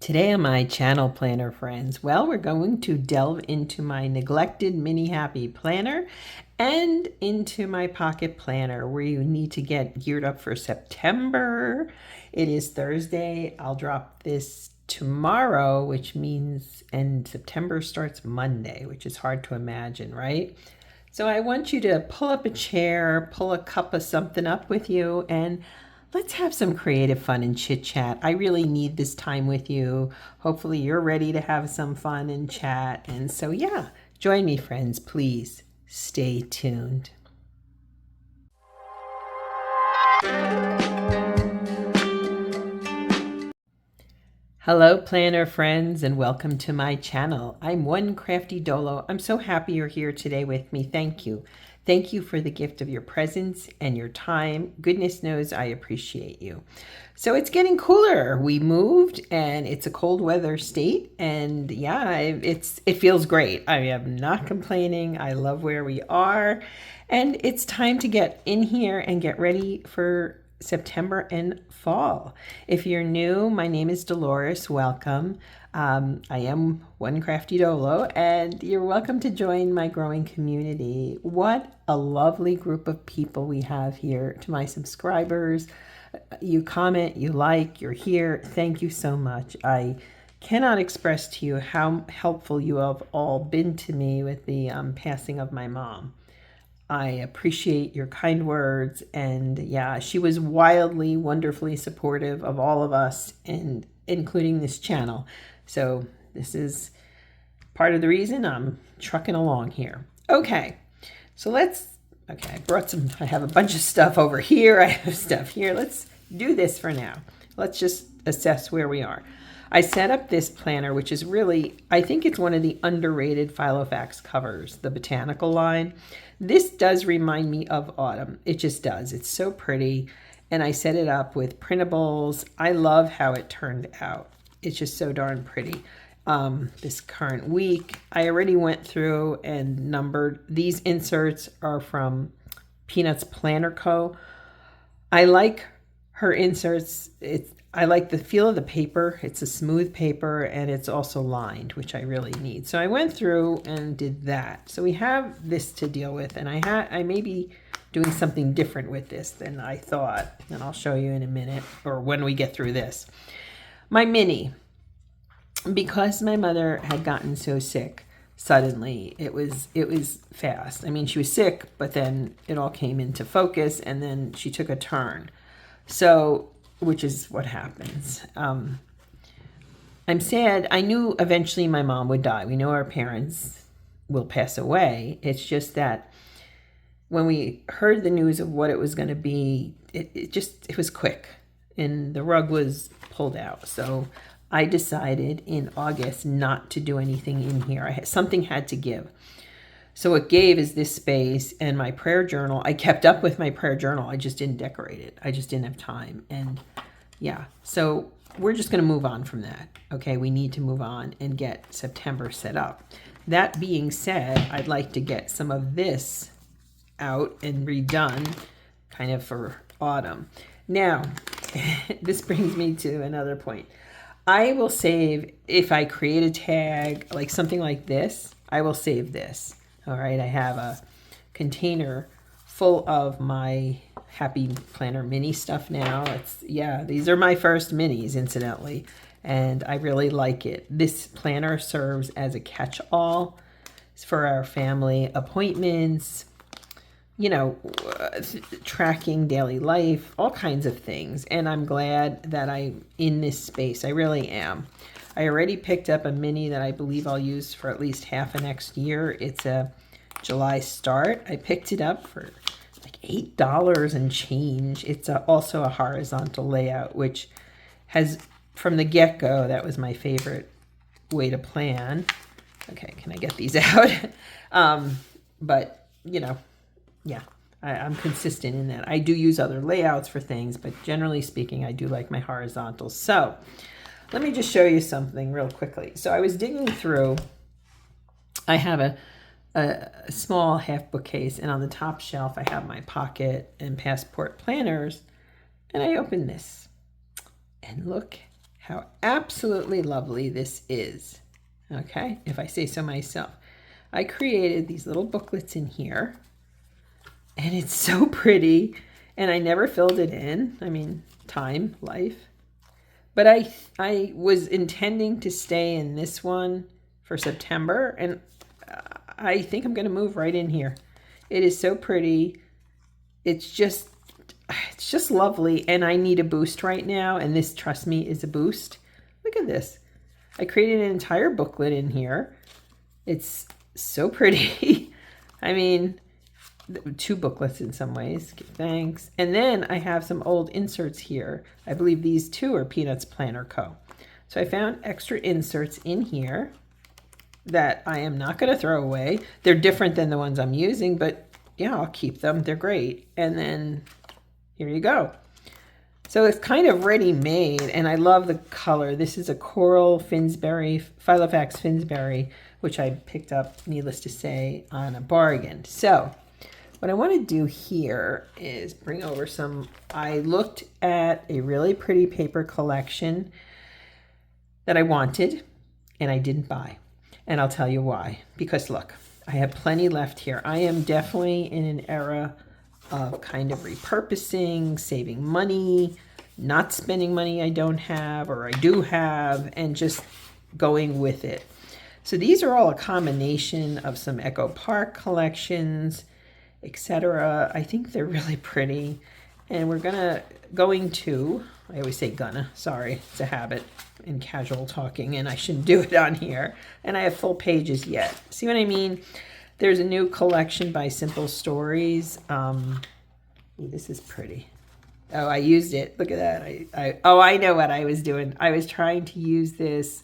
Today on my channel, Planner Friends, well, we're going to delve into my neglected Mini Happy Planner and into my pocket planner where you need to get geared up for September. It is Thursday. I'll drop this tomorrow, which means, and September starts Monday, which is hard to imagine, right? So I want you to pull up a chair, pull a cup of something up with you, and let's have some creative fun and chit chat. I really need this time with you. Hopefully you're ready to have some fun and chat. And so, yeah, join me, friends. Please stay tuned. Hello, planner friends, and welcome to my channel. I'm One Crafty Dolo. I'm so happy you're here today with me. Thank you. Thank you for the gift of your presence and your time. Goodness knows I appreciate you. So it's getting cooler. We moved and it's a cold weather state, and yeah, it feels great. I am not complaining. I love where we are, and it's time to get in here and get ready for September and fall. If you're new, my name is Dolores. Welcome. I am One Crafty Dolo, and you're welcome to join my growing community. What a lovely group of people we have here. To my subscribers, you comment, you like, you're here. Thank you so much. I cannot express to you how helpful you have all been to me with the passing of my mom. I appreciate your kind words, and yeah, she was wildly, wonderfully supportive of all of us, and including this channel. So this is part of the reason I'm trucking along here. Okay, so I have a bunch of stuff over here. I have stuff here. Let's do this for now. Let's just assess where we are. I set up this planner, which is really, I think it's one of the underrated Filofax covers, the botanical line. This does remind me of autumn. It just does. It's so pretty. And I set it up with printables. I love how it turned out. It's just so darn pretty. This current week, I already went through and numbered. These inserts are from Peanuts Planner Co. I like her inserts. I like the feel of the paper. It's a smooth paper and it's also lined, which I really need. So I went through and did that. So we have this to deal with, and I may be doing something different with this than I thought, and I'll show you in a minute or when we get through this. My mini, because my mother had gotten so sick suddenly, it was fast. I mean, she was sick, but then it all came into focus, and then she took a turn. So, which is what happens. I'm sad. I knew eventually my mom would die. We know our parents will pass away. It's just that when we heard the news of what it was going to be, it was quick, and the rug was pulled out. So I decided in August not to do anything in here. Something had to give. So what gave is this space and my prayer journal. I kept up with my prayer journal. I just didn't decorate it. I just didn't have time. And yeah, so we're just going to move on from that. Okay, we need to move on and get September set up. That being said, I'd like to get some of this out and redone kind of for autumn. Now, this brings me to another point. I will save, if I create a tag, like something like this, I will save this. All right, I have a container full of my Happy Planner mini stuff now. These are my first minis, incidentally, and I really like it. This planner serves as a catch-all for our family appointments, tracking daily life, all kinds of things. And I'm glad that I'm in this space. I really am. I already picked up a mini that I believe I'll use for at least half of next year. It's a July start. I picked it up for like $8 and change. It's also a horizontal layout, which has, from the get-go, that was my favorite way to plan. Okay, can I get these out? But, yeah, I'm consistent in that. I do use other layouts for things, but generally speaking, I do like my horizontals. So let me just show you something real quickly. So I was digging through. I have a small half bookcase, and on the top shelf I have my pocket and passport planners, and I open this, and look how absolutely lovely this is. Okay, if I say so myself. I created these little booklets in here, and it's so pretty, and I never filled it in. I mean, time, life. But I was intending to stay in this one for September, and I think I'm going to move right in here. It is so pretty. It's just lovely, and I need a boost right now, and this, trust me, is a boost. Look at this. I created an entire booklet in here. It's so pretty. I mean, 2 booklets in some ways. Thanks. And then I have some old inserts here. I believe these 2 are Peanuts Planner Co. So I found extra inserts in here that I am not going to throw away. They're different than the ones I'm using, but yeah, I'll keep them. They're great. And then here you go. So it's kind of ready-made, and I love the color. This is a Coral Finsbury, Filofax Finsbury, which I picked up, needless to say, on a bargain. So what I want to do here is bring over some, I looked at a really pretty paper collection that I wanted, and I didn't buy. And I'll tell you why. Because look, I have plenty left here. I am definitely in an era of kind of repurposing, saving money, not spending money I don't have or I do have, and just going with it. So these are all a combination of some Echo Park collections, etc. I think they're really pretty. And we're going to, I always say gonna, sorry, it's a habit in casual talking, and I shouldn't do it on here. And I have full pages yet. See what I mean? There's a new collection by Simple Stories. Ooh, this is pretty. Oh, I used it. Look at that. I know what I was doing. I was trying to use this.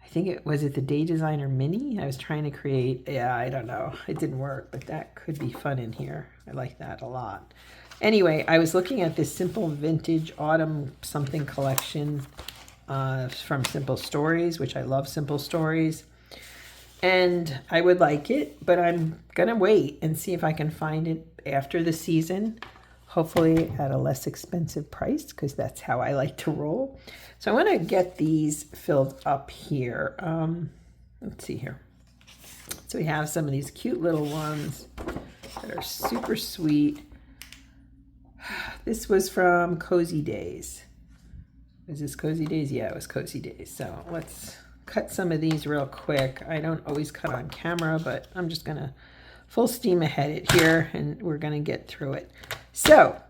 I think it was the Day Designer Mini. I was trying to create. Yeah, I don't know. It didn't work, but that could be fun in here. I like that a lot. Anyway, I was looking at this Simple Vintage Autumn something collection from Simple Stories, which I love Simple Stories. And I would like it, but I'm going to wait and see if I can find it after the season, hopefully at a less expensive price, because that's how I like to roll. So I want to get these filled up here. Let's see here. So we have some of these cute little ones that are super sweet. This was from Cozy Days. Was this Cozy Days? Yeah, it was Cozy Days. So let's cut some of these real quick. I don't always cut on camera, but I'm just gonna full steam ahead it here, and we're gonna get through it. So,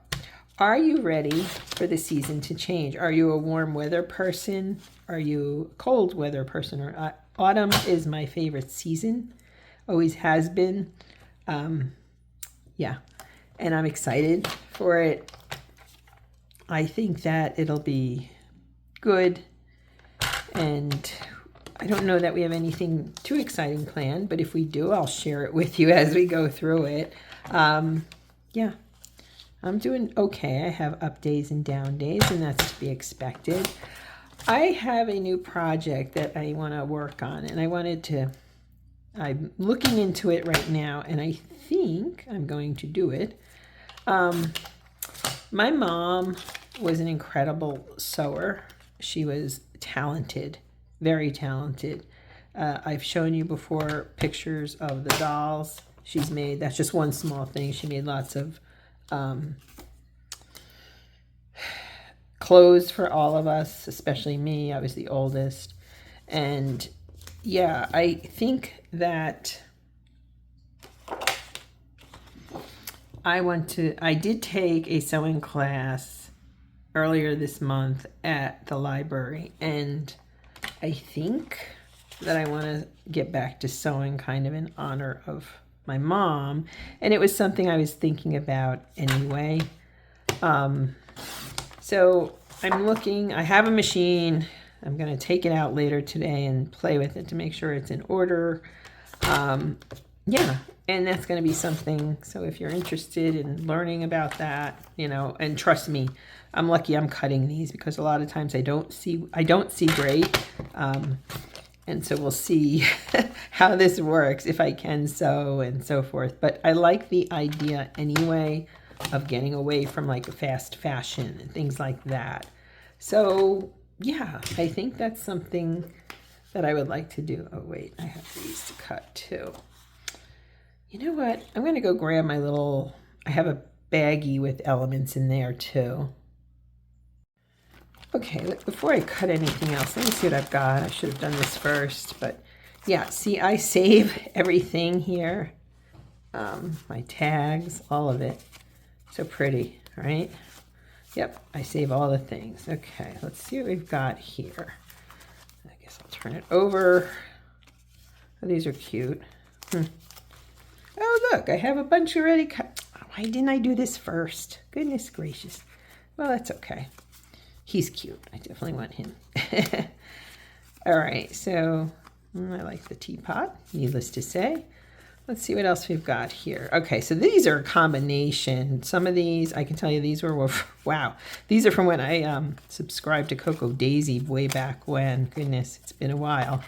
are you ready for the season to change? Are you a warm weather person? Are you a cold weather person? Or autumn is my favorite season, always has been. Yeah, and I'm excited for it. I think that it'll be good, and I don't know that we have anything too exciting planned, but if we do, I'll share it with you as we go through it. Yeah, I'm doing okay. I have up days and down days, and that's to be expected. I have a new project that I want to work on, and I'm looking into it right now, and I think I'm going to do it. My mom was an incredible sewer. She was talented. Very talented. I've shown you before pictures of the dolls she's made. That's just one small thing. She made lots of clothes for all of us, especially me. I was the oldest. And yeah, I think that I did take a sewing class earlier this month at the library, and I think that I want to get back to sewing kind of in honor of my mom. And it was something I was thinking about anyway. So I'm looking, I have a machine. I'm going to take it out later today and play with it to make sure it's in order. Yeah, and that's going to be something. So if you're interested in learning about that, and trust me, I'm lucky I'm cutting these, because a lot of times I don't see great. And so we'll see how this works, if I can sew and so forth. But I like the idea anyway of getting away from like fast fashion and things like that. So yeah, I think that's something that I would like to do. Oh, wait, I have these to cut too. You know what? I'm going to go grab my little, I have a baggie with elements in there too. Okay, before I cut anything else, let me see what I've got. I should have done this first, but yeah, see, I save everything here. My tags, all of it. So pretty, right? Yep, I save all the things. Okay, let's see what we've got here. I guess I'll turn it over. Oh, these are cute. Oh, look, I have a bunch already cut. Why didn't I do this first? Goodness gracious. Well, that's okay. He's cute. I definitely want him. All right, so I like the teapot, needless to say. Let's see what else we've got here. Okay, so these are a combination. Some of these, I can tell you these were, wow. These are from when I subscribed to Coco Daisy way back when. Goodness, it's been a while.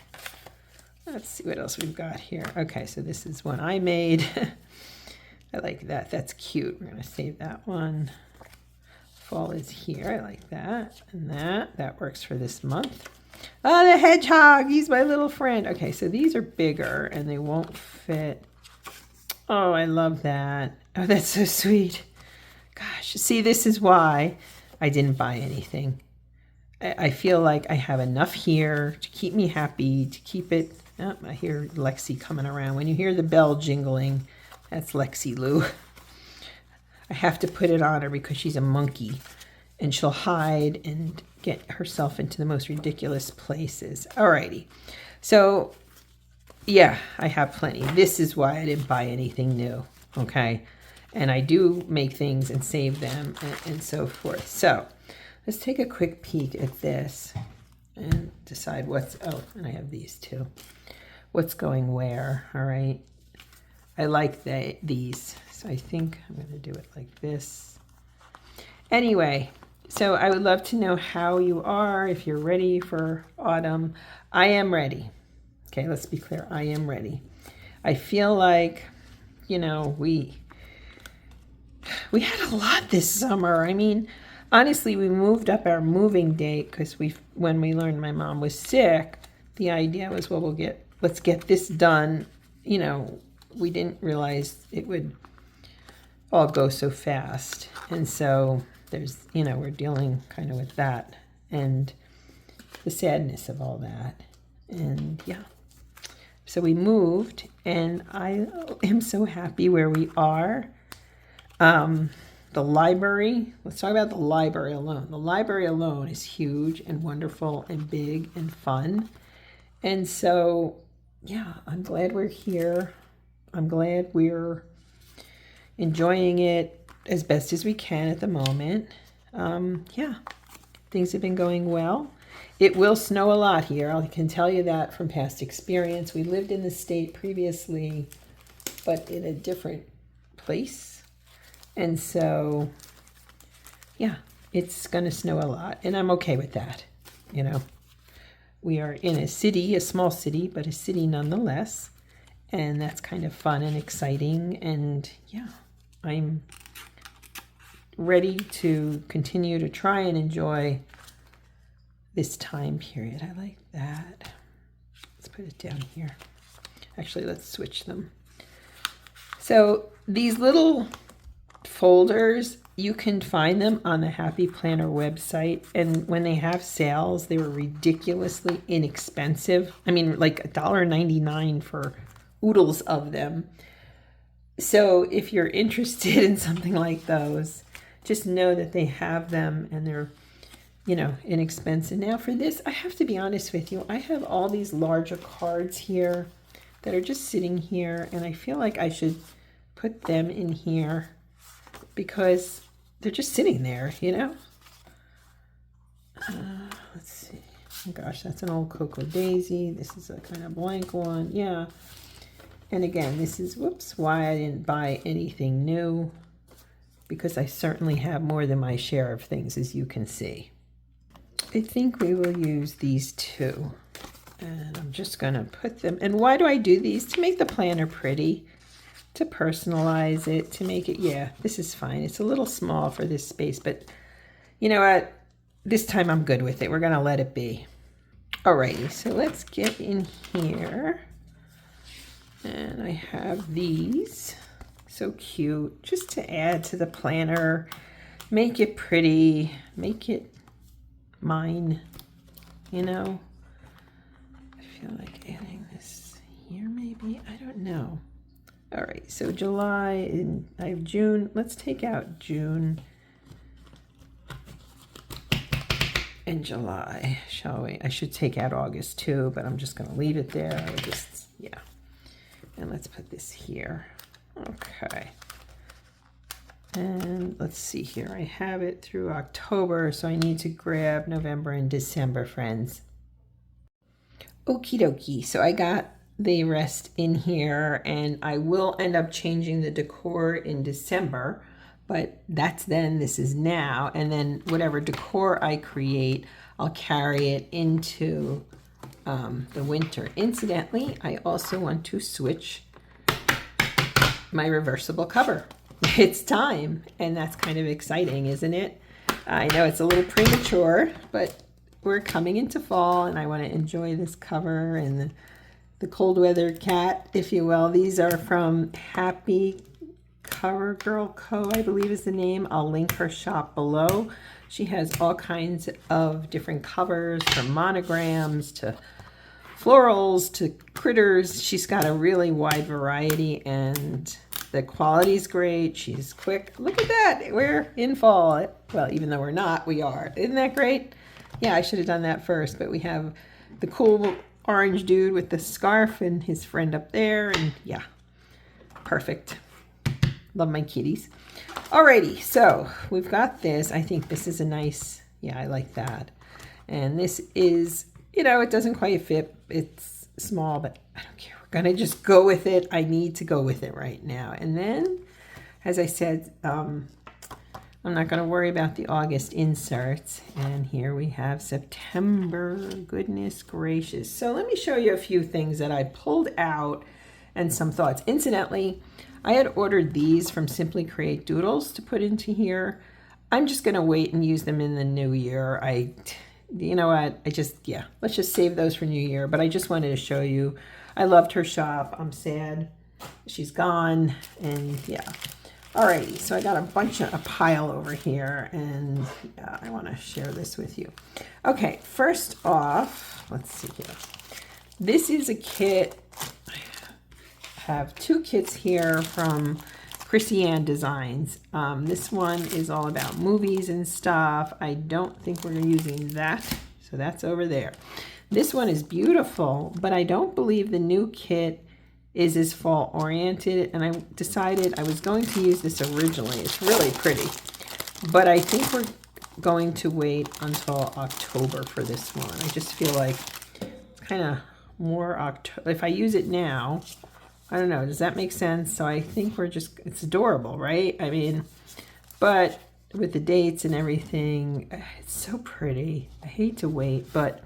Let's see what else we've got here. Okay, so this is one I made. I like that. That's cute. We're going to save that one. Fall is here. I like that. And that works for this month. Oh, the hedgehog. He's my little friend. Okay, so these are bigger and they won't fit. Oh, I love that. Oh, that's so sweet. Gosh, see, this is why I didn't buy anything. I feel like I have enough here to keep me happy, to keep it. Oh, I hear Lexi coming around. When you hear the bell jingling, that's Lexi Lou. I have to put it on her because she's a monkey and she'll hide and get herself into the most ridiculous places. Alrighty. So, yeah, I have plenty. This is why I didn't buy anything new, okay? And I do make things and save them and so forth. So, let's take a quick peek at this and decide what's, oh, and I have these too. What's going where, all right? I like these, so I think I'm going to do it like this. Anyway, so I would love to know how you are, if you're ready for autumn. I am ready. Okay, let's be clear. I am ready. I feel like, you know, we had a lot this summer. I mean, honestly, we moved up our moving date because when we learned my mom was sick, the idea was, well, let's get this done. You know, we didn't realize it would all go so fast. And so there's, you know, we're dealing kind of with that and the sadness of all that. And yeah, so we moved and I am so happy where we are. The library, let's talk about the library alone. The library alone is huge and wonderful and big and fun. And so, yeah, I'm glad we're here. I'm glad we're enjoying it as best as we can at the moment. Yeah, things have been going well. It will snow a lot here. I can tell you that from past experience. We lived in the state previously, but in a different place. And so, yeah, it's going to snow a lot. And I'm okay with that, you know. We are in a city, a small city, but a city nonetheless. And that's kind of fun and exciting. And yeah, I'm ready to continue to try and enjoy this time period. I like that. Let's put it down here. Actually, let's switch them. So these little folders, you can find them on the Happy Planner website. And when they have sales, they were ridiculously inexpensive. I mean, like $1.99 for oodles of them. So if you're interested in something like those, just know that they have them and they're, you know, inexpensive. Now for this, I have to be honest with you. I have all these larger cards here that are just sitting here, and I feel like I should put them in here because they're just sitting there, you know. Let's see. Oh gosh, that's an old Coco Daisy. This is a kind of blank one. Yeah. And again, this is, whoops, why I didn't buy anything new, because I certainly have more than my share of things, as you can see. I think we will use these two. And I'm just going to put them, and why do I do these? To make the planner pretty, to personalize it, to make it, yeah, this is fine. It's a little small for this space, but you know what? this time I'm good with it. We're gonna let it be. Alrighty, so let's get in here. And I have these, so cute, just to add to the planner, make it pretty, make it mine, you know. I feel like adding this here maybe, I don't know. All right, so July, and I have June. Let's take out June and July, shall we? I should take out August too, but I'm just gonna leave it there. I just, yeah. And let's put this here. Okay. And let's see here. I have it through October, so I need to grab November and December, friends. Okie dokie. So I got the rest in here, and I will end up changing the decor in December, but that's then. This is now. And then whatever decor I create, I'll carry it into the winter. Incidentally, I also want to switch my reversible cover. It's time, and that's kind of exciting, isn't it? I know it's a little premature, but we're coming into fall, and I want to enjoy this cover and the cold weather cat, if you will. These are from Happy Cover Girl Co., I believe is the name. I'll link her shop below. She has all kinds of different covers, from monograms to florals to critters. She's got a really wide variety, and the quality's great. She's quick. Look at that. We're in fall. Well, even though we're not, we are. Isn't that great? Yeah, I should have done that first, but we have the cool orange dude with the scarf and his friend up there, and yeah, perfect. Love my kitties. Alrighty, so we've got this. I think this is a nice, yeah, I like that. And this is, you know, it doesn't quite fit. It's small, but I don't care. We're gonna just go with it. I need to go with it right now. And then, as I said, I'm not gonna worry about the August inserts. And here we have September. Goodness gracious. So let me show you a few things that I pulled out and some thoughts. Incidentally, I had ordered these from Simply Create Doodles to put into here. I'm just gonna wait and use them in the new year. You know what, yeah, let's just save those for New Year. But I just wanted to show you, I loved her shop. I'm sad she's gone, and yeah. Alrighty, so I got a pile over here, and yeah, I want to share this with you. Okay, first off, let's see here. This is a kit. I have two kits here from Chrissy Ann Designs. This one is all about movies and stuff. I don't think we're using that, so that's over there. This one is beautiful, but I don't believe the new kit is as fall oriented, and I decided I was going to use this originally. It's really pretty, but I think we're going to wait until October for this one. I just feel like it's kind of more October. If I use it now, I don't know, does that make sense? So I think it's adorable, right? I mean, but with the dates and everything, it's so pretty. I hate to wait, but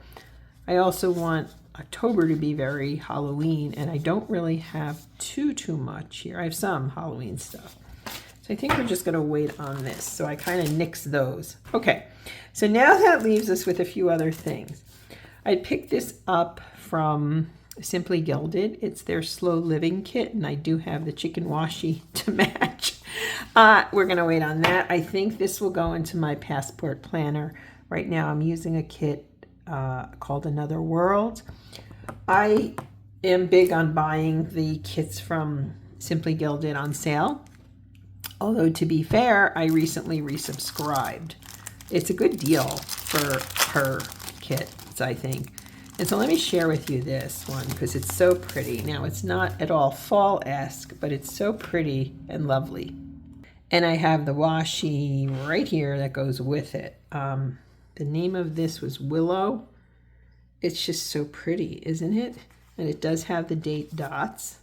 I also want October to be very Halloween, and I don't really have too much here. I have some Halloween stuff. So I think we're just gonna wait on this. So I kind of nixed those. Okay, so now that leaves us with a few other things. I picked this up from Simply Gilded. It's their Slow Living kit, and I do have the chicken washi to match. We're gonna wait on that. I think this will go into my passport planner. Right now I'm using a kit called Another World. I am big on buying the kits from Simply Gilded on sale. Although, to be fair, I recently resubscribed. It's a good deal for her kits, I think. And so let me share with you this one, because it's so pretty. Now, it's not at all fall-esque, but it's so pretty and lovely. And I have the washi right here that goes with it. The name of this was Willow. It's just so pretty, isn't it? And it does have the date dots.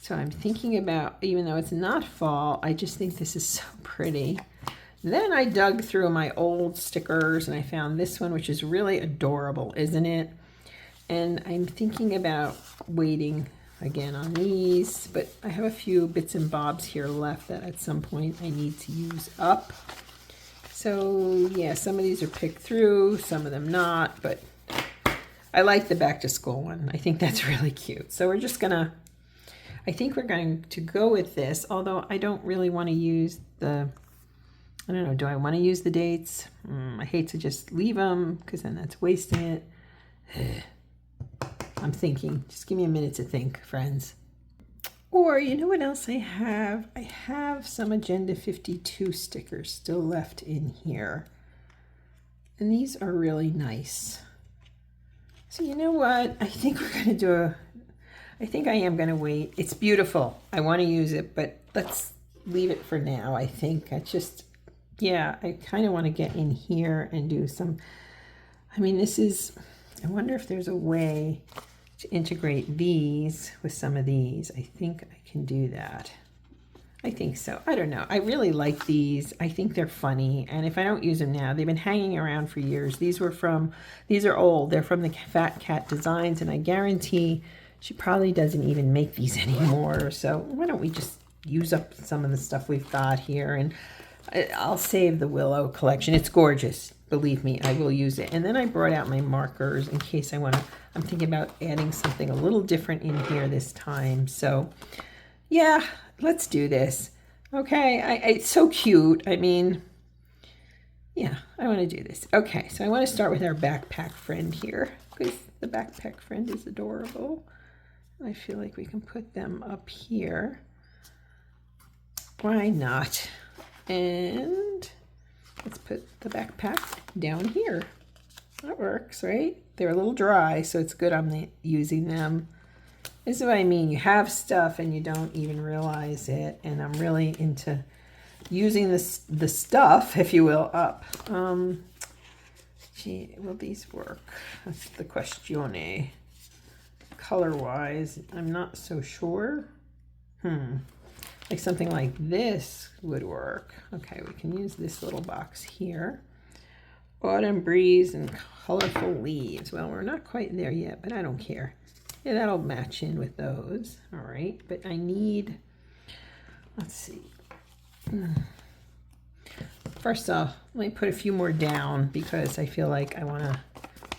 So I'm thinking about, even though it's not fall, I just think this is so pretty. Then I dug through my old stickers, and I found this one, which is really adorable, isn't it? And I'm thinking about waiting again on these, but I have a few bits and bobs here left that at some point I need to use up. So yeah, some of these are picked through, some of them not, but I like the back to school one. I think that's really cute. So we're just gonna, I think we're going to go with this, although I don't really want to use the, I don't know, do I want to use the dates? I hate to just leave them because then that's wasting it. I'm thinking, just give me a minute to think, friends. Or you know what else I have? I have some Agenda 52 stickers still left in here. And these are really nice. So you know what? I think we're going to do I think I am going to wait. It's beautiful. I want to use it, but let's leave it for now, I think. I just, yeah, I kind of want to get in here and do some, I mean, this is, I wonder if there's a way to integrate these with some of these. I think I can do that. I think so. I don't know. I really like these. I think they're funny. And if I don't use them now, they've been hanging around for years. These are old. They're from the Fat Cat Designs, and I guarantee she probably doesn't even make these anymore. So why don't we just use up some of the stuff we've got here, and I'll save the Willow collection. It's gorgeous. Believe me, I will use it. And then I brought out my markers in case I want to, I'm thinking about adding something a little different in here this time. So yeah, let's do this. Okay, it's so cute. I mean, yeah, I want to do this. Okay, so I want to start with our backpack friend here because the backpack friend is adorable. I feel like we can put them up here. Why not? And let's put the backpack down here. That works, right? They're a little dry, so it's good I'm using them. This is what I mean. You have stuff and you don't even realize it. And I'm really into using the stuff, if you will, up. Gee, will these work? That's the questione. Color-wise, I'm not so sure. Like something like this would work. Okay, we can use this little box here. Autumn breeze and colorful leaves. Well, we're not quite there yet, but I don't care. Yeah, that'll match in with those. All right, but I need, let's see. First off, let me put a few more down because I feel like I want to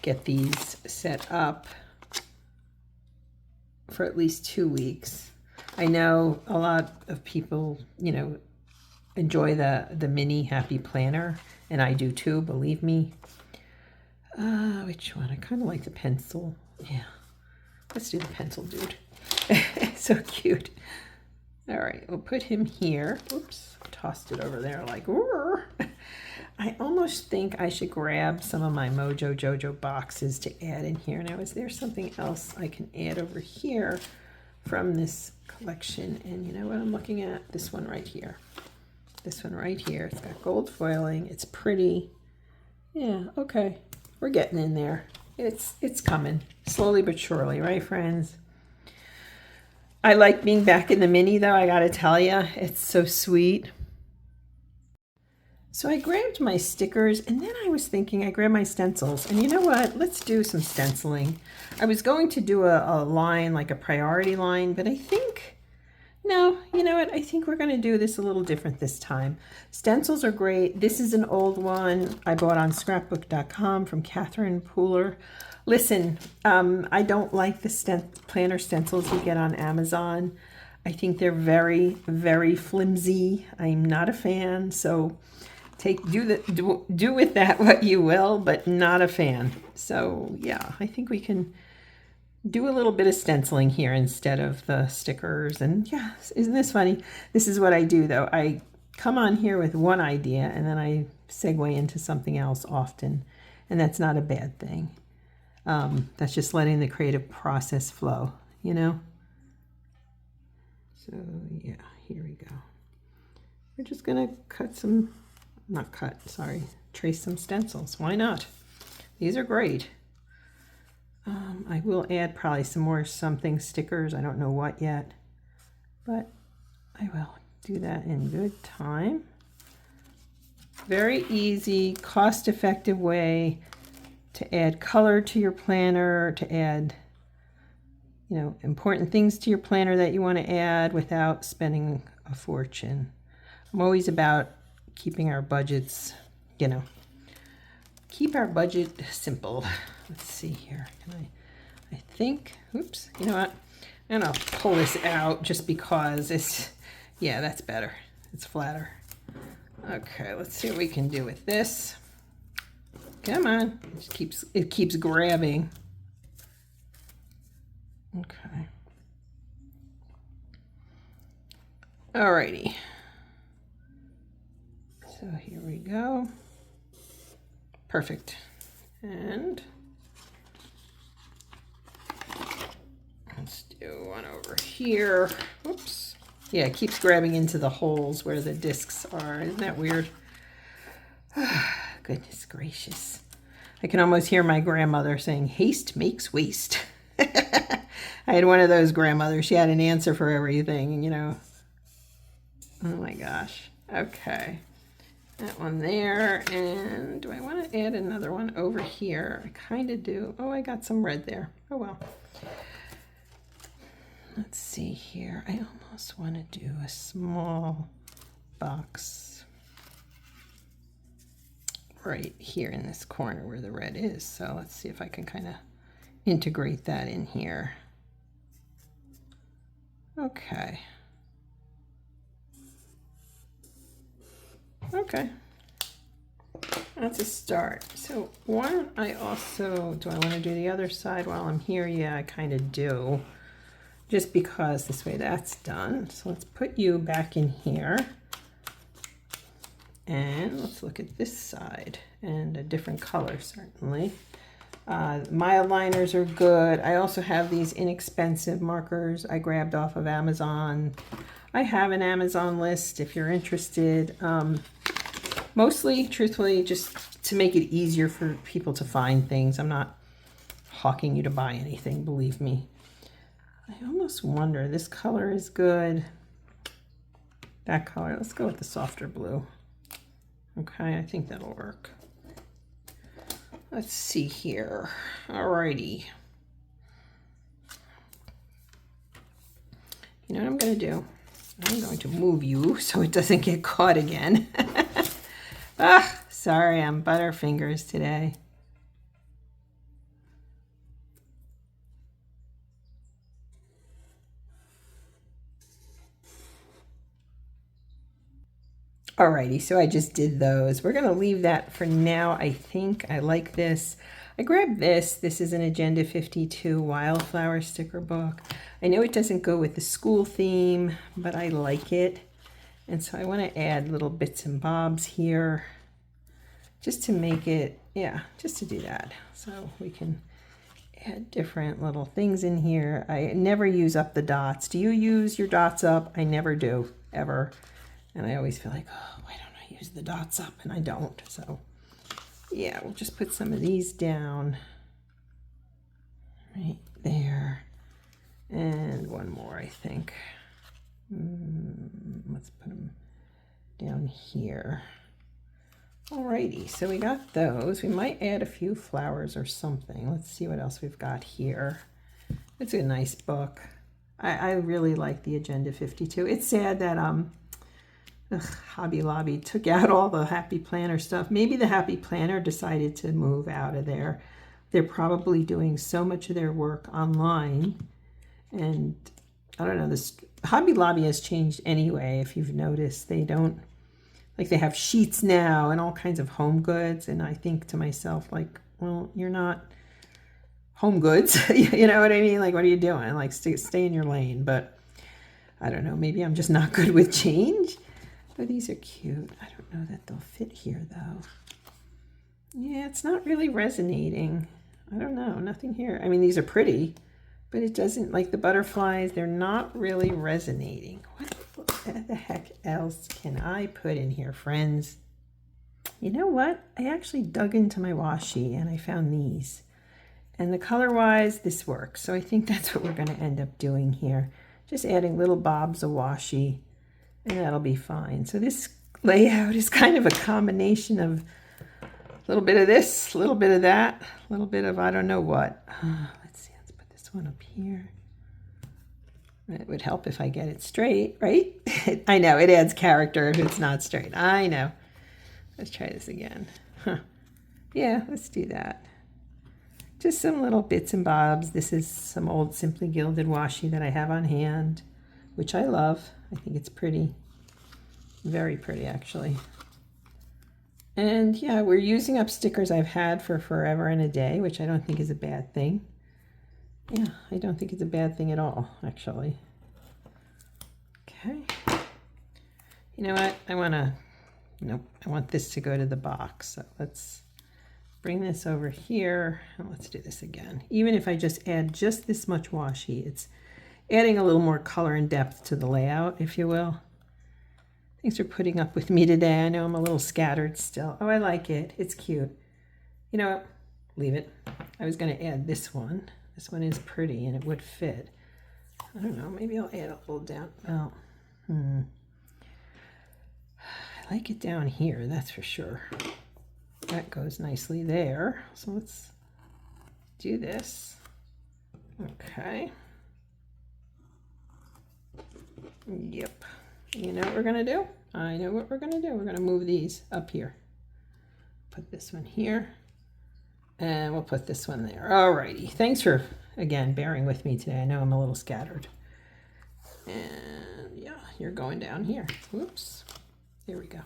get these set up for at least 2 weeks. I know a lot of people, you know, enjoy the mini happy planner, and I do too, believe me. Which one? I kind of like the pencil. Yeah, let's do the pencil dude. So cute. All right, we'll put him here. Oops, tossed it over there like, roar. I almost think I should grab some of my Mojo Jojo boxes to add in here. Now, is there something else I can add over here from this collection? And you know what I'm looking at? This one right here. This one right here. It's got gold foiling. It's pretty. Yeah, okay. We're getting in there. It's coming. Slowly but surely, right, friends? I like being back in the mini, though, I gotta tell you. It's so sweet. So I grabbed my stickers, and then I was thinking I grabbed my stencils. And you know what? Let's do some stenciling. I was going to do a line, like a priority line, but I think, no, you know what? I think we're going to do this a little different this time. Stencils are great. This is an old one I bought on scrapbook.com from Catherine Pooler. Listen, I don't like the planner stencils you get on Amazon. I think they're very, very flimsy. I'm not a fan, so do with that what you will, but not a fan. So yeah, I think we can do a little bit of stenciling here instead of the stickers. And yeah, isn't this funny? This is what I do though. I come on here with one idea and then I segue into something else often, and that's not a bad thing. That's just letting the creative process flow, you know? So yeah, here we go. We're just gonna trace some stencils. Why not? These are great. I will add probably some more something stickers. I don't know what yet, but I will do that in good time. Very easy, cost-effective way to add color to your planner, to add, you know, important things to your planner that you want to add without spending a fortune. I'm always about keeping our budgets, you know, keep our budget simple. Let's see here. I think, oops, you know what? And I'll pull this out just because it's, yeah, that's better. It's flatter. Okay, let's see what we can do with this. Come on, it keeps grabbing. Okay. Alrighty. So here we go. Perfect. And let's do one over here. Oops. Yeah, it keeps grabbing into the holes where the discs are. Isn't that weird? Goodness gracious. I can almost hear my grandmother saying, haste makes waste. I had one of those grandmothers. She had an answer for everything, you know. Oh my gosh. Okay. That one there. And do I want to add another one over here? I kind of do. Oh, I got some red there. Oh well. Let's see here. I almost want to do a small box right here in this corner where the red is. So let's see if I can kind of integrate that in here. Okay. Okay. That's a start. So why don't I also, do I want to do the other side while I'm here? Yeah, I kind of do. Just because this way that's done. So let's put you back in here. And let's look at this side, and a different color certainly. Mild liners are good. I also have these inexpensive markers I grabbed off of Amazon. I have an Amazon list if you're interested. Mostly, truthfully, just to make it easier for people to find things. I'm not hawking you to buy anything, believe me. I almost wonder, this color is good. That color, let's go with the softer blue. Okay, I think that'll work. Let's see here. Alrighty. You know what I'm going to do? I'm going to move you so it doesn't get caught again. Ah, sorry, I'm butterfingers today. Alrighty, so I just did those. We're going to leave that for now, I think. I like this. I grabbed this. This is an Agenda 52 Wildflower sticker book. I know it doesn't go with the school theme, but I like it. And so I want to add little bits and bobs here just to make it, yeah, just to do that. So we can add different little things in here. I never use up the dots. Do you use your dots up? I never do, ever. And I always feel like, oh, why don't I use the dots up? And I don't. So, yeah, we'll just put some of these down right there. And one more, I think. Let's put them down here. Alrighty, so we got those. We might add a few flowers or something. Let's see what else we've got here. It's a nice book. I really like the Agenda 52. It's sad that Hobby Lobby took out all the Happy Planner stuff. Maybe the Happy Planner decided to move out of there. They're probably doing so much of their work online. And I don't know, this Hobby Lobby has changed anyway. If you've noticed, they don't, like, they have sheets now and all kinds of home goods. And I think to myself, like, well, you're not home goods. You know what I mean? Like, what are you doing? Like, stay in your lane. But I don't know, maybe I'm just not good with change. Oh, these are cute. I don't know that they'll fit here, though. Yeah, it's not really resonating. I don't know. Nothing here. I mean, these are pretty, but it doesn't, like the butterflies, they're not really resonating. What the heck else can I put in here, friends? You know what? I actually dug into my washi and I found these. And the color-wise, this works. So I think that's what we're going to end up doing here. Just adding little bobs of washi. And that'll be fine. So this layout is kind of a combination of a little bit of this, a little bit of that, a little bit of I don't know what. Let's see, let's put this one up here. It would help if I get it straight, right? I know, it adds character if it's not straight. I know. Let's try this again. Huh. Yeah, let's do that. Just some little bits and bobs. This is some old Simply Gilded washi that I have on hand, which I love. I think it's pretty. Very pretty, actually. And yeah, we're using up stickers I've had for forever and a day, which I don't think is a bad thing. Yeah, I don't think it's a bad thing at all, actually. Okay. You know what? Nope, I want this to go to the box. So let's bring this over here and let's do this again. Even if I just add just this much washi, it's adding a little more color and depth to the layout, if you will. Thanks for putting up with me today. I know I'm a little scattered still. Oh, I like it. It's cute. You know what? Leave it. I was going to add this one. This one is pretty and it would fit. I don't know. Maybe I'll add a little down. Oh, I like it down here, that's for sure. That goes nicely there. So let's do this. Okay. Yep. You know what we're going to do? I know what we're going to do. We're going to move these up here. Put this one here. And we'll put this one there. Alrighty. Thanks for, again, bearing with me today. I know I'm a little scattered. And yeah, you're going down here. Whoops. There we go.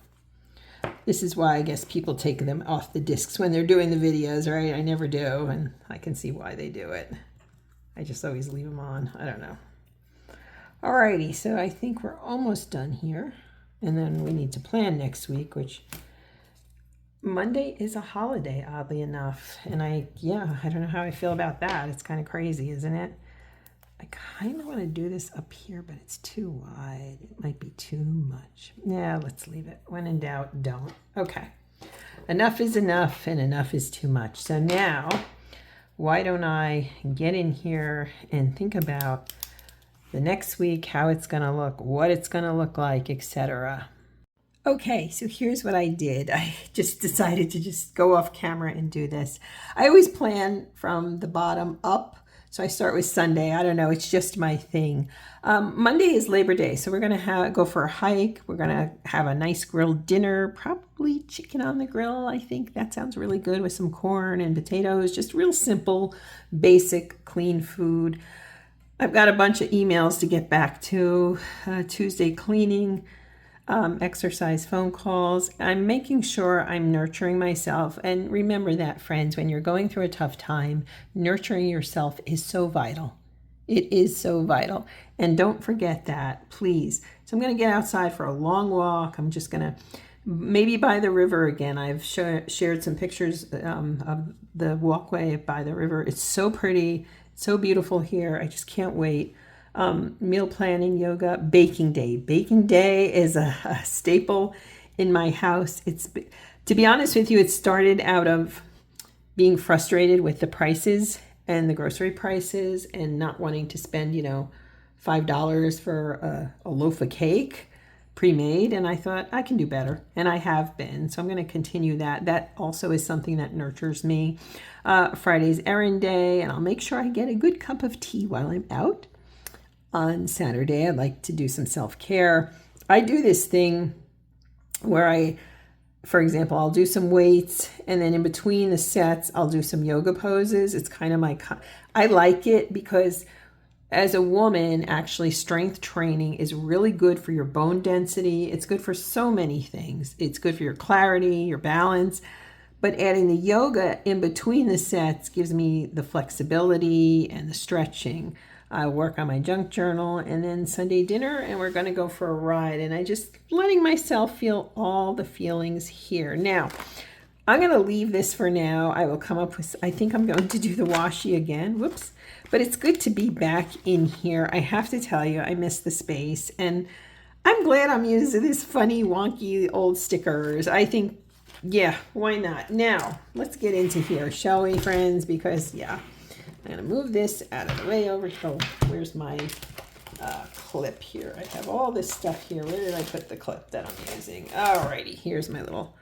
This is why I guess people take them off the discs when they're doing the videos, right? I never do, and I can see why they do it. I just always leave them on. I don't know. Alrighty, so I think we're almost done here. And then we need to plan next week, which Monday is a holiday, oddly enough. And I don't know how I feel about that. It's kind of crazy, isn't it? I kind of want to do this up here, but it's too wide. It might be too much. Yeah, let's leave it. When in doubt, don't. Okay. Enough is enough, and enough is too much. So now, why don't I get in here and think about the next week, how it's going to look, what it's going to look like, etc. Okay, so here's what I did. I just decided to just go off camera and do this. I always plan from the bottom up. So I start with Sunday. I don't know. It's just my thing. Monday is Labor Day. So we're going to go for a hike. We're going to have a nice grilled dinner, probably chicken on the grill. I think that sounds really good with some corn and potatoes. Just real simple, basic, clean food. I've got a bunch of emails to get back to. Tuesday cleaning, exercise, phone calls. I'm making sure I'm nurturing myself. And remember that, friends, when you're going through a tough time, nurturing yourself is so vital. It is so vital. And don't forget that, please. So I'm going to get outside for a long walk. I'm just going to maybe by the river again. I've shared some pictures of the walkway by the river. It's so pretty, so beautiful here. I just can't wait. Meal planning, yoga, baking day. Baking day is a staple in my house. To be honest with you, it started out of being frustrated with the prices and the grocery prices and not wanting to spend, $5 for a loaf of cake pre-made. And I thought I can do better. And I have been. So I'm going to continue that. That also is something that nurtures me. Friday's errand day. And I'll make sure I get a good cup of tea while I'm out. On Saturday, I like to do some self-care. I do this thing where for example, I'll do some weights and then in between the sets, I'll do some yoga poses. It's kind of I like it because as a woman, actually strength training is really good for your bone density. It's good for so many things. It's good for your clarity, your balance. But adding the yoga in between the sets gives me the flexibility and the stretching. I work on my junk journal and then Sunday dinner and we're going to go for a ride. And I just letting myself feel all the feelings here. Now, I'm going to leave this for now. I will come up with, I think I'm going to do the washi again. Whoops. But it's good to be back in here. I have to tell you, I miss the space. And I'm glad I'm using these funny, wonky old stickers. I think, yeah, why not? Now, let's get into here, shall we, friends? Because, yeah. I'm going to move this out of the way over. Oh, where's my clip here? I have all this stuff here. Where did I put the clip that I'm using? Alrighty, here's my little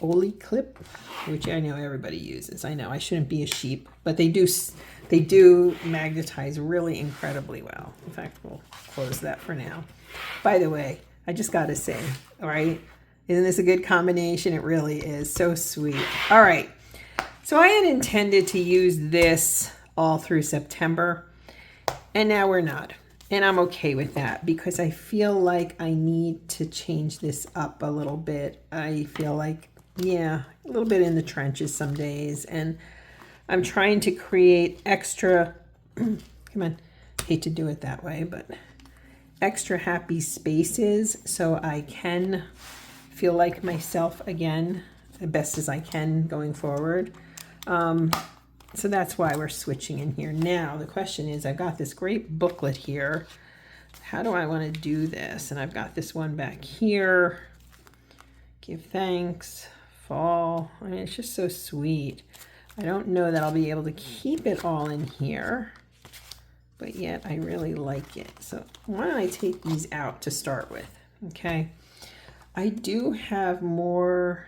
Oli clip, which I know everybody uses. I know I shouldn't be a sheep, but they do magnetize really incredibly well. In fact, we'll close that for now. By the way, I just got to say, all right, Isn't this a good combination? It really is. So sweet. All right. So I had intended to use this all through September, and now we're not. And I'm okay with that because I feel like I need to change this up a little bit. I feel like, yeah, a little bit in the trenches some days. And I'm trying to create extra, come on, hate to do it that way, but extra happy spaces so I can feel like myself again, the best as I can going forward. So that's why we're switching in here. Now, the question is, I've got this great booklet here. How do I want to do this? And I've got this one back here. Give thanks, fall. I mean, it's just so sweet. I don't know that I'll be able to keep it all in here, but yet I really like it. So why don't I take these out to start with, okay? I do have more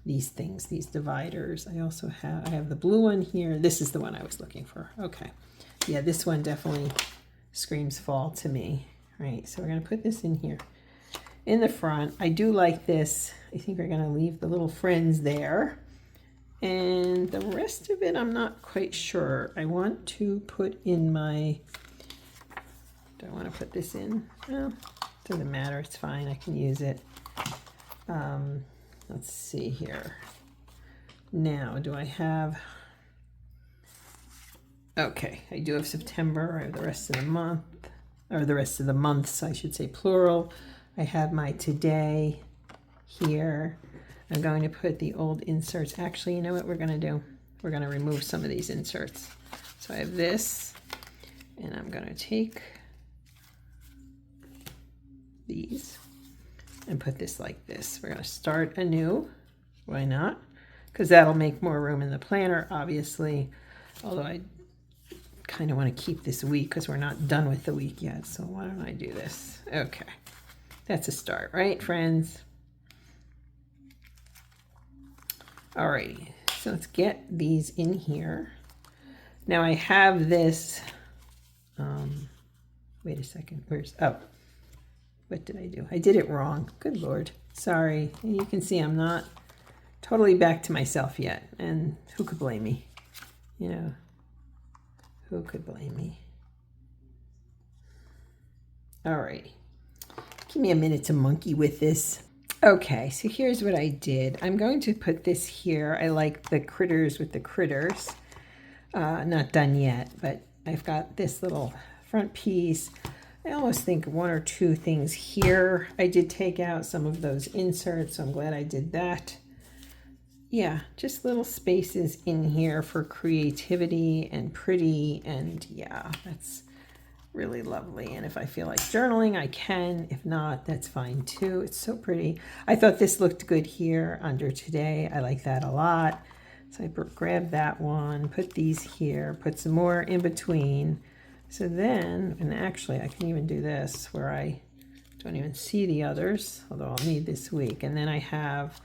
these things, these dividers. I also have the blue one here. This is the one I was looking for. Okay. Yeah, this one definitely screams fall to me. Right, so we're going to put this in here. In the front, I do like this. I think we're going to leave the little friends there. And the rest of it, I'm not quite sure. I want to put in my, do I want to put this in? No, doesn't matter. It's fine. I can use it. Let's see here. Now, do I have, okay, I do have September. I have the rest of the month, or the rest of the months, I should say plural. I have my today here. I'm going to put the old inserts. Actually, you know what we're going to do? We're going to remove some of these inserts. So I have this, and I'm going to take these and put this like this. We're going to start anew. Why not? Because that'll make more room in the planner, obviously. Although I kind of want to keep this week because we're not done with the week yet. So why don't I do this? Okay. That's a start, right, friends? Alrighty. So let's get these in here. Now I have this. Wait a second. Oh. What did I do? I did it wrong. Good Lord. Sorry. And you can see I'm not totally back to myself yet. And who could blame me? You know, who could blame me? All right. Give me a minute to monkey with this. Okay, so here's what I did. I'm going to put this here. I like the critters with the critters. Not done yet, but I've got this little front piece. I almost think one or two things here. I did take out some of those inserts, so I'm glad I did that. Yeah, just little spaces in here for creativity and pretty, and yeah, that's really lovely. And if I feel like journaling, I can. If not, that's fine too. It's so pretty. I thought this looked good here under today. I like that a lot. So I grabbed that one, put these here, put some more in between. So then, and actually I can even do this where I don't even see the others, although I'll need this week. And then I have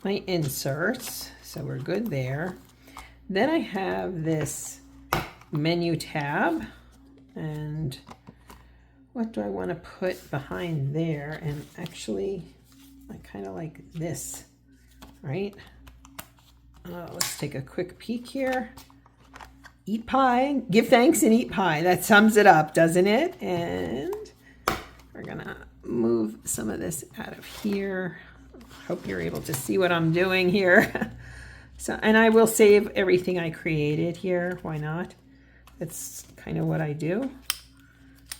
my inserts, so we're good there. Then I have this menu tab, and what do I want to put behind there? And actually, I kind of like this, right? Let's take a quick peek here. Eat pie, give thanks and eat pie. That sums it up, doesn't it? And we're gonna move some of this out of here. Hope you're able to see what I'm doing here. So, and I will save everything I created here. Why not? That's kind of what I do.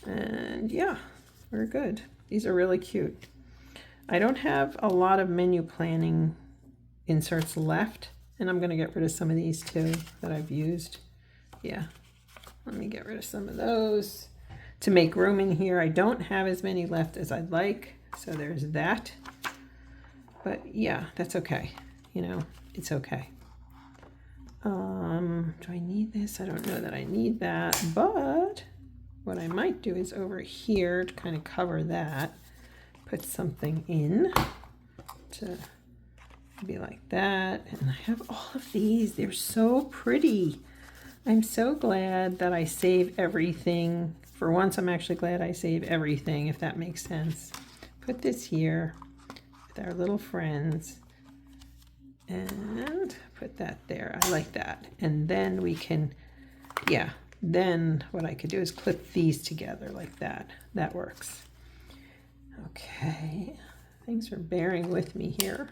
And yeah, we're good. These are really cute. I don't have a lot of menu planning inserts left, and I'm gonna get rid of some of these too that I've used. Yeah, let me get rid of some of those to make room in here. I don't have as many left as I'd like, so there's that. But yeah, that's okay. You know, it's okay. Do I need this? I don't know that I need that, but what I might do is over here to kind of cover that, put something in to be like that. And I have all of these. They're so pretty. I'm so glad that I save everything. For once, I'm actually glad I save everything, if that makes sense. Put this here. with our little friends. And put that there. I like that. And then we can, yeah, then what I could do is clip these together like that. That works. Okay. Thanks for bearing with me here.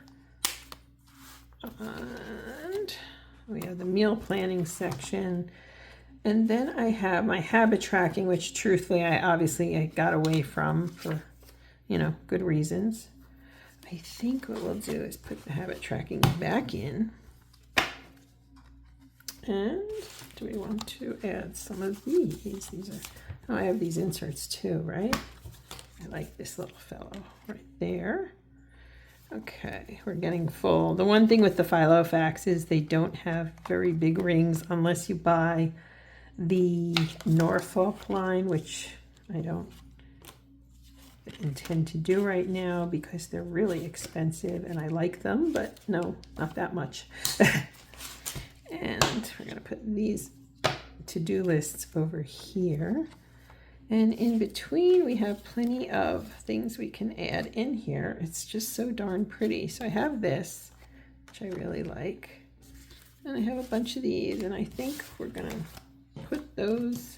And we have the meal planning section. And then I have my habit tracking, which truthfully, I got away from for, good reasons. I think what we'll do is put the habit tracking back in. And do we want to add some of these? These are, oh, I have these inserts too, right? I like this little fellow right there. Okay, we're getting full. The one thing with the Filofax is they don't have very big rings unless you buy the Norfolk line, which I don't intend to do right now because they're really expensive and I like them, but no, not that much. And we're going to put these to-do lists over here. And in between, we have plenty of things we can add in here. It's just so darn pretty. So I have this, which I really like. And I have a bunch of these, and I think we're going to put those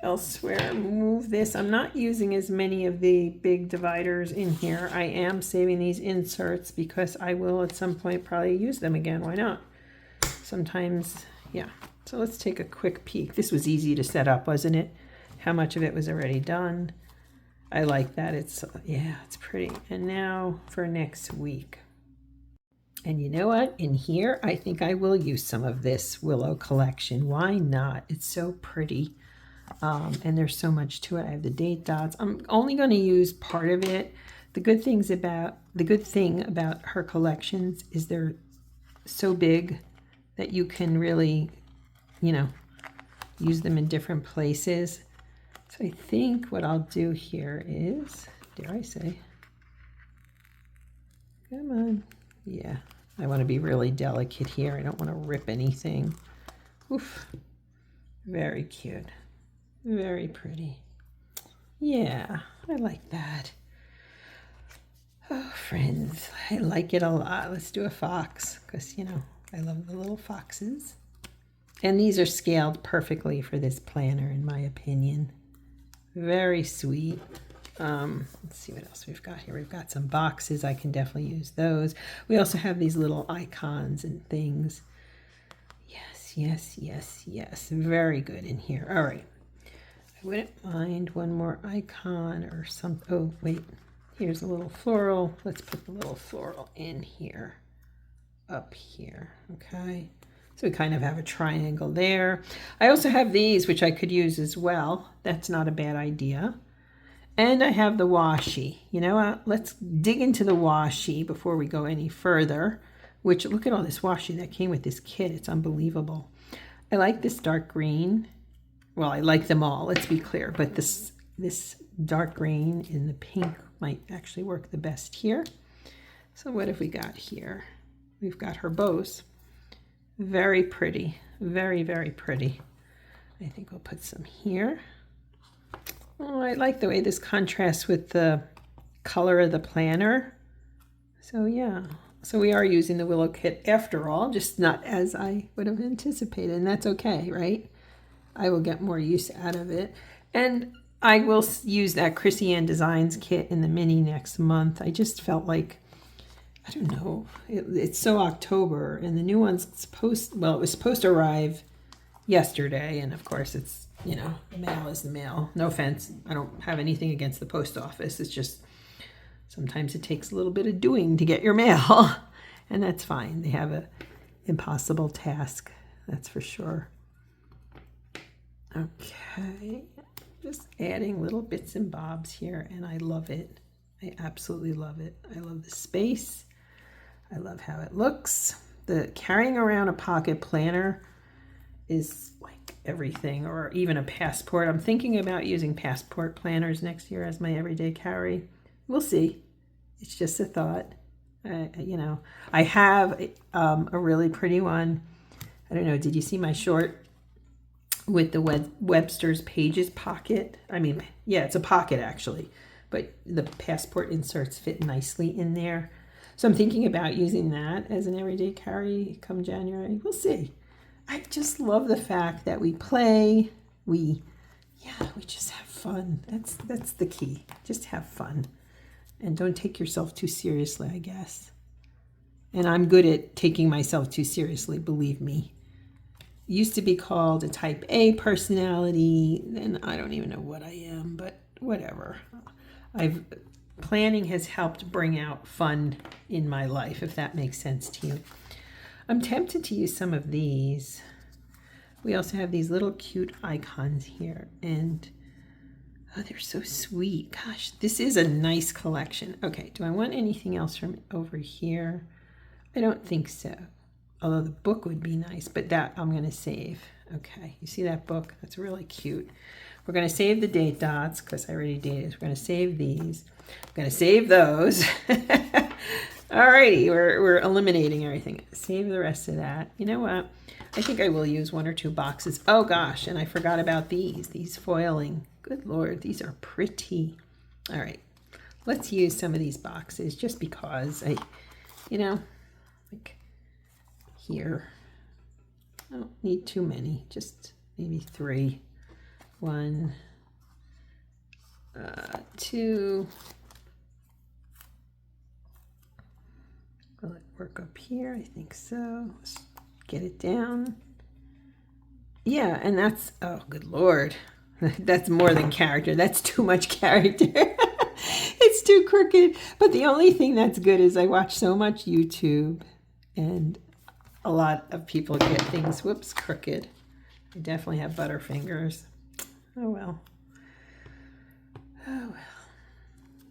elsewhere. Move this. I'm not using as many of the big dividers in here. I am saving these inserts because I will at some point probably use them again. Why not? Sometimes, yeah. So let's take a quick peek. This was easy to set up, wasn't it? How much of it was already done. I like that. It's, yeah, it's pretty. And now for next week. And you know what? In here, I think I will use some of this Willow collection. Why not? It's so pretty. And there's so much to it. I have the date dots. I'm only going to use part of it. The good thing about her collections is they're so big that you can really, use them in different places. So I think what I'll do here is, dare I say, come on. Yeah, I want to be really delicate here. I don't want to rip anything. Oof. Very cute. Very pretty. Yeah, I like that. Oh, friends, I like it a lot. Let's do a fox because, I love the little foxes. And these are scaled perfectly for this planner, in my opinion. Very sweet. Let's see what else we've got here. We've got some boxes. I can definitely use those. We also have these little icons and things. Yes, yes, yes, yes. Very good in here. All right. I wouldn't mind one more icon or something. Oh, wait. Here's a little floral. Let's put the little floral in here. Up here. Okay. So we kind of have a triangle there. I also have these, which I could use as well. That's not a bad idea. And I have the washi. You know what? Let's dig into the washi before we go any further. Which, look at all this washi that came with this kit. It's unbelievable. I like this dark green. Well, I like them all, let's be clear. But this dark green in the pink might actually work the best here. So what have we got here? We've got her bows. Very pretty. Very, very pretty. I think we'll put some here. Oh, I like the way this contrasts with the color of the planner. So yeah. So we are using the Willow kit after all, just not as I would have anticipated. And that's okay, right? I will get more use out of it. And I will use that Chrissy Ann Designs kit in the mini next month. I just felt like, I don't know, it's so October and the new one's it was supposed to arrive yesterday. And of course it's, the mail is the mail. No offense. I don't have anything against the post office. It's just sometimes it takes a little bit of doing to get your mail and that's fine. They have an impossible task. That's for sure. Okay. Just adding little bits and bobs here and I love it. I absolutely love it. I love the space. I love how it looks. The carrying around a pocket planner is like everything, or even a passport. I'm thinking about using passport planners next year as my everyday carry. We'll see. It's just a thought. I have a really pretty one. I don't know. Did you see my short with the Webster's Pages pocket? I mean, yeah, it's a pocket actually, but the passport inserts fit nicely in there. So I'm thinking about using that as an everyday carry come January. We'll see. I just love the fact that we play, we just have fun. That's the key. Just have fun. And don't take yourself too seriously, I guess. And I'm good at taking myself too seriously, believe me. Used to be called a type A personality, and I don't even know what I am, but whatever. Planning has helped bring out fun in my life, if that makes sense to you. I'm tempted to use some of these. We also have these little cute icons here, and oh, they're so sweet. Gosh, this is a nice collection. Okay, do I want anything else from over here? I don't think so. Although the book would be nice, but that I'm going to save. Okay, you see that book? That's really cute. We're going to save the date dots because I already dated. We're going to save these. I'm going to save those. Alrighty, we're eliminating everything. Save the rest of that. You know what? I think I will use 1 or 2 boxes. Oh gosh, and I forgot about these foiling. Good Lord, these are pretty. All right, let's use some of these boxes just because like here. I don't need too many, just maybe 3. 1, 2. Will it work up here? I think so. Let's get it down. Yeah, and that's, oh, good Lord. That's more than character. That's too much character. It's too crooked. But the only thing that's good is I watch so much YouTube, and a lot of people get things, whoops, crooked. I definitely have butterfingers. Oh well. Oh well.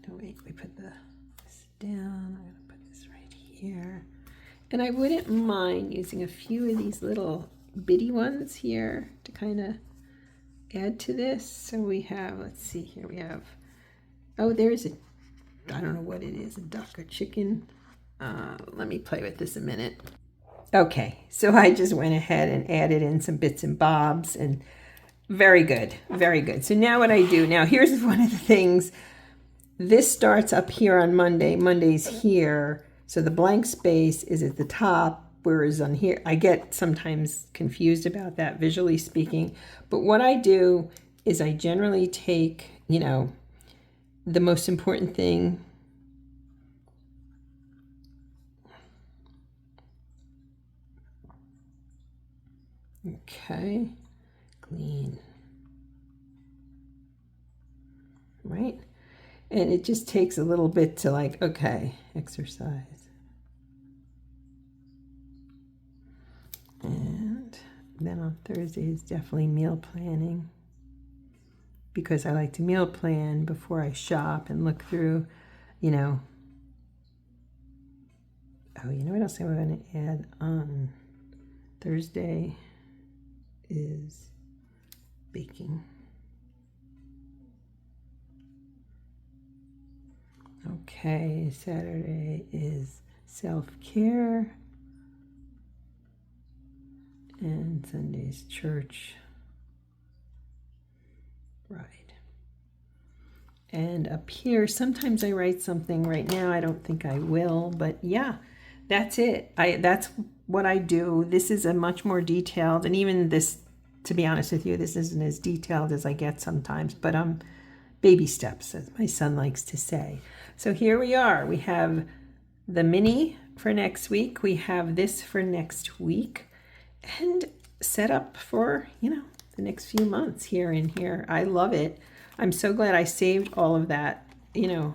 No, wait, we put this down. I'm going to put this right here. And I wouldn't mind using a few of these little bitty ones here to kind of add to this. So we have, let's see here, we have, oh, there's a, I don't know what it is, a duck or chicken. Let me play with this a minute. Okay, so I just went ahead and added in some bits and bobs, and very good, very good. So now what I do, now here's one of the things, this starts up here on Monday, Monday's here, so the blank space is at the top, whereas on here, I get sometimes confused about that visually speaking, but what I do is I generally take, the most important thing, okay, clean, right? And it just takes a little bit to like, okay, exercise. And then on Thursday is definitely meal planning, because I like to meal plan before I shop and look through, Oh, you know what else I'm going to add on Thursday is baking. Okay, Saturday is self-care, and Sunday's church. Right. And up here, sometimes I write something. Right now, I don't think I will, but yeah, that's it. That's what I do. This is a much more detailed, and even this, to be honest with you, this isn't as detailed as I get sometimes, but baby steps, as my son likes to say. So here we are. We have the mini for next week. We have this for next week, and set up for, the next few months here and here. I love it. I'm so glad I saved all of that,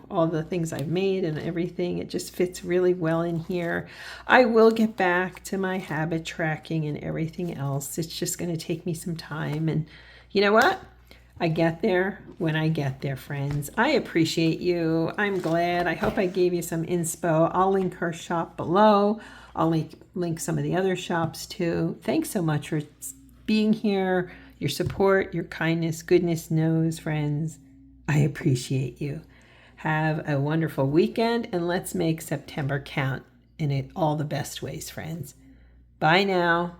all the things I've made and everything. It just fits really well in here. I will get back to my habit tracking and everything else. It's just going to take me some time. And you know what? I get there when I get there, friends. I appreciate you. I'm glad. I hope I gave you some inspo. I'll link her shop below. I'll link some of the other shops too. Thanks so much for being here, your support, your kindness, goodness knows, friends. I appreciate you. Have a wonderful weekend, and let's make September count in all the best ways, friends. Bye now.